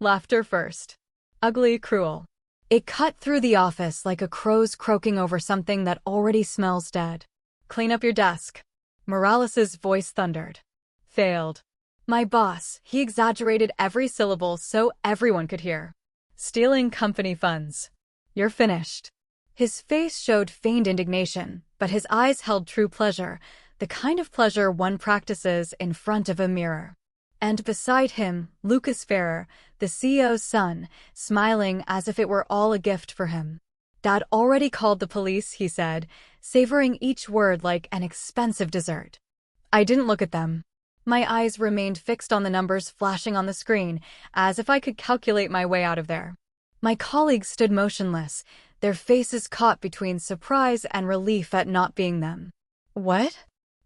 Laughter first. Ugly, cruel. It cut through the office like a crow's croaking over something that already smells dead. Clean up your desk. Morales's voice thundered. Failed. My boss, he exaggerated every syllable so everyone could hear. Stealing company funds. You're finished. His face showed feigned indignation, but his eyes held true pleasure, the kind of pleasure one practices in front of a mirror. And beside him, Lucas Ferrer, the CEO's son, smiling as if it were all a gift for him. Dad already called the police, he said, savoring each word like an expensive dessert. I didn't look at them. My eyes remained fixed on the numbers flashing on the screen, as if I could calculate my way out of there. My colleagues stood motionless, their faces caught between surprise and relief at not being them. What?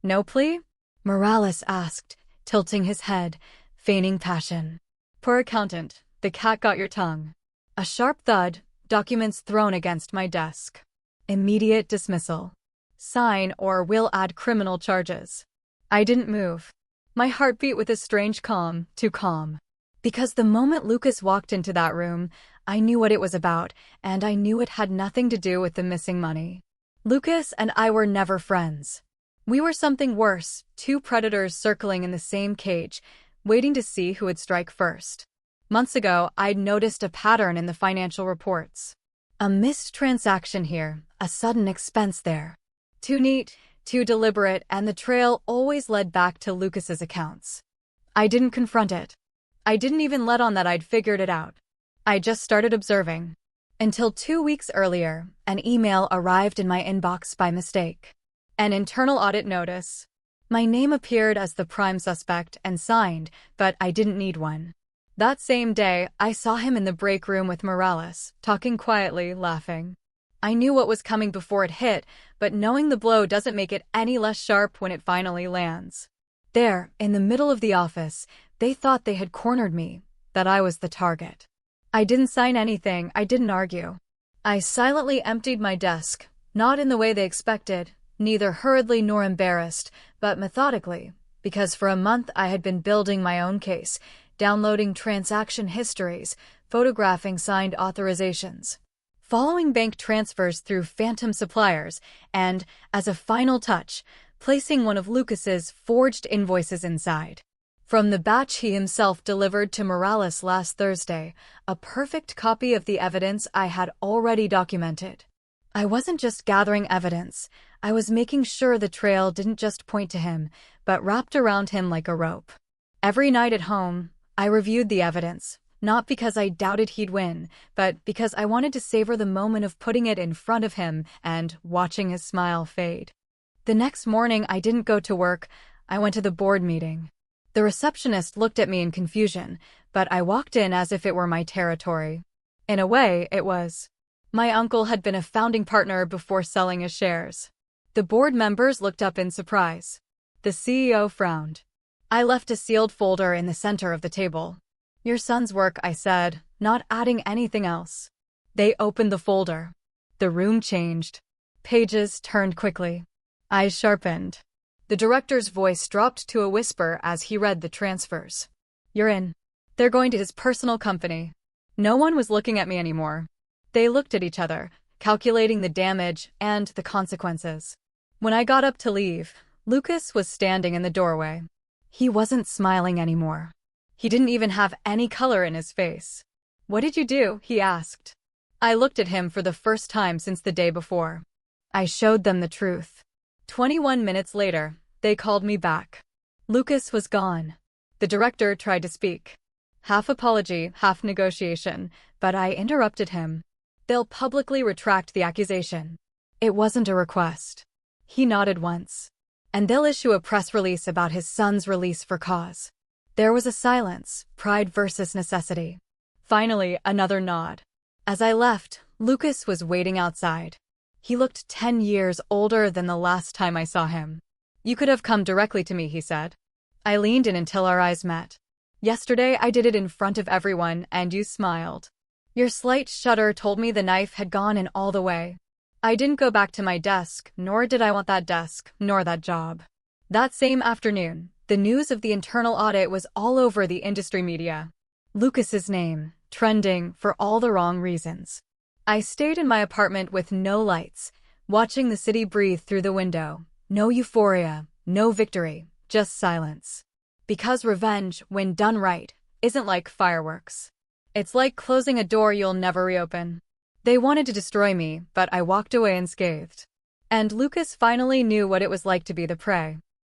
No plea? Morales asked, tilting his head, feigning passion. Poor accountant, the cat got your tongue. A sharp thud, documents thrown against my desk. Immediate dismissal. Sign or we'll add criminal charges. I didn't move. My heart beat with a strange calm, too calm. Because the moment Lucas walked into that room, I knew what it was about, and I knew it had nothing to do with the missing money. Lucas and I were never friends. We were something worse, two predators circling in the same cage, waiting to see who would strike first. Months ago, I'd noticed a pattern in the financial reports. A missed transaction here, a sudden expense there. Too neat, too deliberate, and the trail always led back to Lucas's accounts. I didn't confront it. I didn't even let on that I'd figured it out. I just started observing. Until 2 weeks earlier, an email arrived in my inbox by mistake. An internal audit notice. My name appeared as the prime suspect and signed, but I didn't need one. That same day, I saw him in the break room with Morales, talking quietly, laughing. I knew what was coming before it hit, but knowing the blow doesn't make it any less sharp when it finally lands. There, in the middle of the office, they thought they had cornered me, that I was the target. I didn't sign anything, I didn't argue. I silently emptied my desk, not in the way they expected, neither hurriedly nor embarrassed, but methodically, because for a month I had been building my own case, downloading transaction histories, photographing signed authorizations, following bank transfers through phantom suppliers, and, as a final touch, placing one of Lucas's forged invoices inside. From the batch he himself delivered to Morales last Thursday, a perfect copy of the evidence I had already documented. I wasn't just gathering evidence, I was making sure the trail didn't just point to him, but wrapped around him like a rope. Every night at home, I reviewed the evidence, not because I doubted he'd win, but because I wanted to savor the moment of putting it in front of him and watching his smile fade. The next morning, I didn't go to work, I went to the board meeting. The receptionist looked at me in confusion, but I walked in as if it were my territory. In a way, it was. My uncle had been a founding partner before selling his shares. The board members looked up in surprise. The CEO frowned. I left a sealed folder in the center of the table. Your son's work, I said, not adding anything else. They opened the folder. The room changed. Pages turned quickly. Eyes sharpened. The director's voice dropped to a whisper as he read the transfers. You're in. They're going to his personal company. No one was looking at me anymore. They looked at each other, calculating the damage and the consequences. When I got up to leave, Lucas was standing in the doorway. He wasn't smiling anymore. He didn't even have any color in his face. What did you do? He asked. I looked at him for the first time since the day before. I showed them the truth. 21 minutes later, they called me back. Lucas was gone. The director tried to speak. Half apology, half negotiation, but I interrupted him. They'll publicly retract the accusation. It wasn't a request. He nodded once. And they'll issue a press release about his son's release for cause. There was a silence, pride versus necessity. Finally, another nod. As I left, Lucas was waiting outside. He looked 10 years older than the last time I saw him. You could have come directly to me, he said. I leaned in until our eyes met. Yesterday I did it in front of everyone, and you smiled. Your slight shudder told me the knife had gone in all the way. I didn't go back to my desk, nor did I want that desk, nor that job. That same afternoon, the news of the internal audit was all over the industry media. Lucas's name, trending for all the wrong reasons. I stayed in my apartment with no lights, watching the city breathe through the window. No euphoria, no victory, just silence. Because revenge, when done right, isn't like fireworks. It's like closing a door you'll never reopen. They wanted to destroy me, but I walked away unscathed. And Lucas finally knew what it was like to be the prey.